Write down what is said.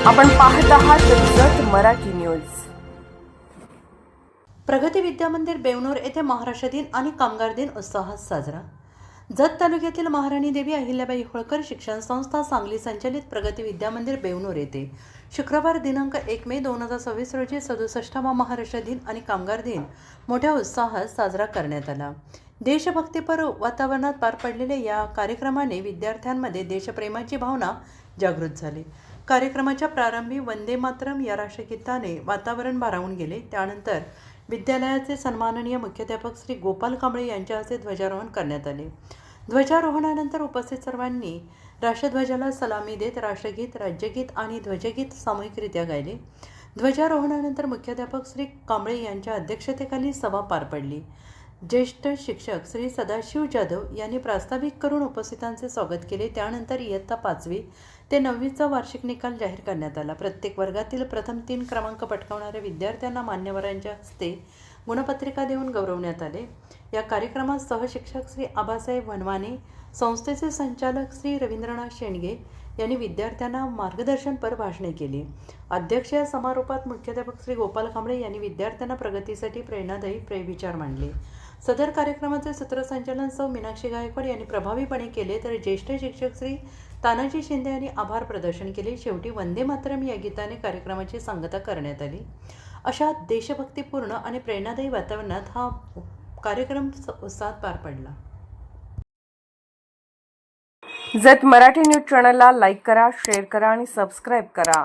आपण पाहत आहात जत मराठी न्यूज। प्रगती विद्या मंदिर बेवनूर येथे महाराष्ट्र दिन आणि कामगार दिन उत्साहात साजरा। जत तालुक्यातील महाराणी देवी अहिल्याबाई होळकर शिक्षण संस्था सांगली संचालित प्रगती विद्या मंदिर बेवनूर येथे शुक्रवार दिनांक 1 मे 2026 रोजी 67वा महाराष्ट्र दिन आणि कामगार दिन मोठ्या उत्साहात साजरा करण्यात आला। देशभक्तीपर वातावरणात पार पडलेल्या या कार्यक्रमाने विद्यार्थ्यांमध्ये देशप्रेमाची भावना जागृत झाली। कार्यक्रमाच्या प्रारंभी वंदे मातरम या राष्ट्रगीताने वातावरण भारावून गेले। त्यानंतर विद्यालयाचे सन्माननीय मुख्याध्यापक श्री गोपाल कांबळे यांच्या हस्ते ध्वजारोहण करण्यात आले। ध्वजारोहणानंतर उपस्थित सर्वांनी राष्ट्रध्वजाला सलामी देत राष्ट्रगीत, राज्यगीत आणि ध्वजगीत सामूहिकरित्या गायले। ध्वजारोहणानंतर मुख्याध्यापक श्री कांबळे यांच्या अध्यक्षतेखाली सभा पार पडली। ज्येष्ठ शिक्षक श्री सदाशिव जाधव यांनी प्रास्ताविक करून उपस्थितांचे स्वागत केले। त्यानंतर इयत्ता 5वी ते 9वीचा वार्षिक निकाल जाहीर करण्यात आला। प्रत्येक वर्गातील प्रथम 3 क्रमांक पटकावणाऱ्या विद्यार्थ्यांना मान्यवरांच्या हस्ते गुणपत्रिका देऊन गौरवण्यात आले। या कार्यक्रमात सहशिक्षक श्री आबासाहेब वनवाने, संस्थेचे संचालक श्री रवींद्रनाथ शेंडगे यांनी विद्यार्थ्यांना मार्गदर्शनपर भाषणे केली। अध्यक्ष या समारोपात मुख्याध्यापक श्री गोपाल कांबळे यांनी विद्यार्थ्यांना प्रगतीसाठी प्रेरणादायी विचार मांडले। सदर कार्यक्रमाचे सूत्रसंचालन सौ मीनाक्षी गायकवाड यांनी प्रभावीपणे केले, तर ज्येष्ठ शिक्षक श्री तानाजी शिंदे यांनी आभार प्रदर्शन केले। शेवटी वंदे मातरम या गीताने कार्यक्रमाची सांगता करण्यात आली। अशा देशभक्तीपूर्ण आणि प्रेरणादायी वातावरणात हा कार्यक्रम उत्साहात पार पडला। जत मराठी न्यूज चॅनलला लाईक करा, शेअर करा आणि सबस्क्राईब करा।